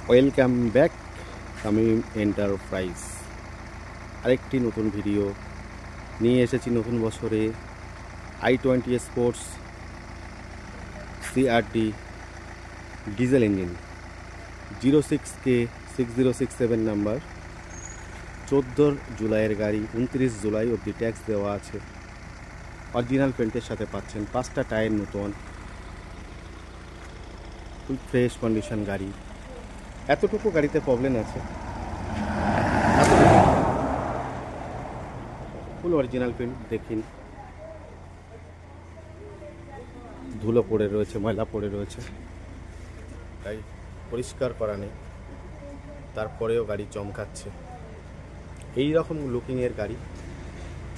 Welcome back Tamim enterprise. আরেকটি নতুন video নিয়ে এসেছি নতুন বছরে। i20 sports CRT diesel engine 06K 6067 number, 14 জুলাইয়ের গাড়ি। 29 জুলাই অবধি ট্যাক্স দেওয়া আছে। অরিজিনাল পেন্টের সাথে পাচ্ছেন। 5টা টায়ার নতুন, ফুল ফ্রেশ কন্ডিশন গাড়ি। এতটুকু গাড়িতে প্রবলেম আছে, ফুল অরিজিনাল পেন্ট। দেখুন, ধুলো পড়ে রয়েছে, ময়লা পড়ে রয়েছে, তাই পরিষ্কার করা নেই, তারপরেও গাড়ি চমকাচ্ছে। এই রকম লুকিংয়ের গাড়ি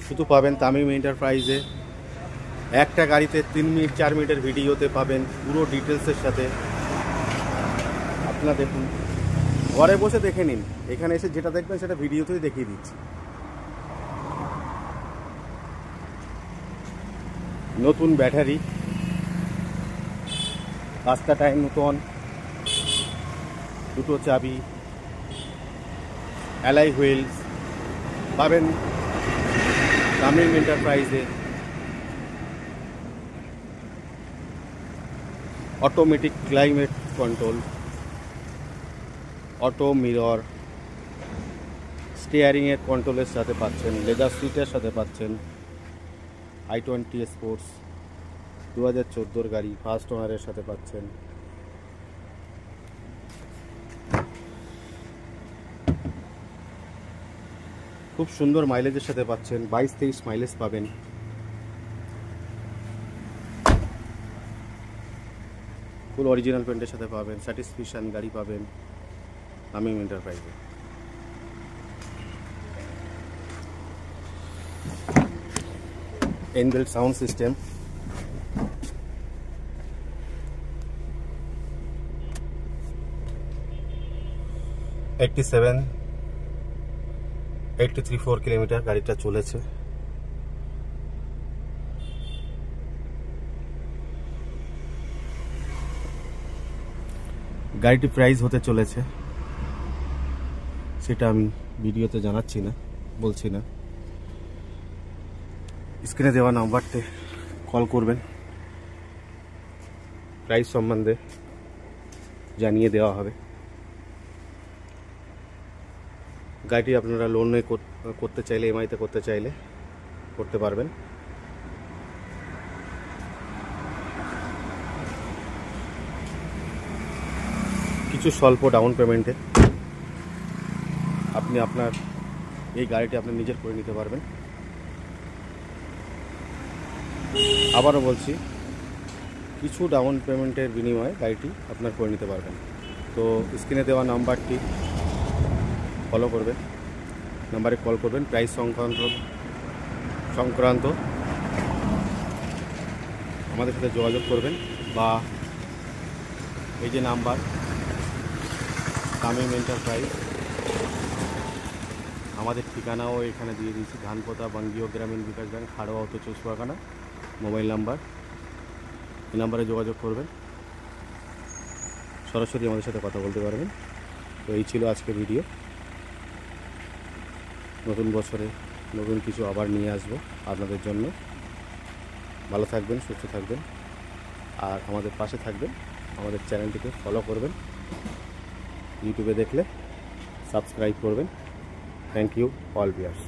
শুধু পাবেন তামিম এন্টারপ্রাইজে। একটা গাড়িতে 3 মিনিট 4 মিনিটের ভিডিওতে পাবেন পুরো ডিটেলসের সাথে। আপনারা দেখুন, ঘরে বসে দেখে নিন। এখানে এসে যেটা দেখবেন সেটা ভিডিওতেই দেখিয়ে দিচ্ছি। নতুন ব্যাটারি, 5টা টায়ার নতুন, 2টো চাবি, অ্যালাই হুইলস পাবেন তামিম এন্টারপ্রাইজে। Automatic climate control, auto mirror, স্টিয়ারিংয়ের কন্ট্রোলের সাথে পাচ্ছেন, লেদার সিটের সাথে পাচ্ছেন। i20 স্পোর্টস 2014 গাড়ি, ফার্স্ট ওনারের সাথে পাচ্ছেন। খুব সুন্দর মাইলেজের সাথে পাচ্ছেন, 22-23 মাইলেজ পাবেন। ফুল অরিজিনাল পেন্টের সাথে পাবেন, স্যাটিসফ্যাকশন গাড়ি পাবেন তামিম এন্টারপ্রাইজে। ইনবিল্ট সাউন্ড সিস্টেম, $83.4 কিলোমিটার গাড়িটা চলেছে। গাড়িটি প্রাইস হতে চলেছে, সেটা আমি ভিডিওতে জানাচ্ছি না, বলছি না। স্ক্রিনে দেওয়া নাম্বারতে কল করবেন, প্রাইস সম্বন্ধে জানিয়ে দেওয়া হবে। গাড়িটি আপনারা লোনে করতে চাইলে, EMI-তে করতে চাইলে করতে পারবেন। কিছু স্বল্প ডাউন পেমেন্টে আপনি আপনার এই গাড়িটি আপনি নিজের করে নিতে পারবেন। আবারও বলছি, কিছু ডাউন পেমেন্টের বিনিময়ে গাড়িটি আপনার করে নিতে পারবেন। তো স্ক্রিনে দেওয়া নাম্বারটি ফলো করবেন, নাম্বারে কল করবেন। প্রাইস সংক্রান্ত আমাদের সাথে যোগাযোগ করবেন, বা এই যে নাম্বার তামিম এন্টারপ্রাইজ, আমাদের ঠিকানাও এখানে দিয়ে দিয়েছি। ধানপোতা বঙ্গীয় গ্রামীণ বিকাশ ব্যাংক, হাড়োয়া উত্তর 24 পরগনা। মোবাইল নাম্বার, এই নাম্বারে যোগাযোগ করবেন, সরাসরি আমাদের সাথে কথা বলতে পারবেন। তো এই ছিল আজকের ভিডিও। নতুন বছরে নতুন কিছু আবার নিয়ে আসবো আপনাদের জন্য। ভালো থাকবেন, সুস্থ থাকবেন, আর আমাদের পাশে থাকবেন। আমাদের চ্যানেলটিকে ফলো করবেন, ইউটিউবে দেখলে সাবস্ক্রাইব করবেন। Thank you all viewers.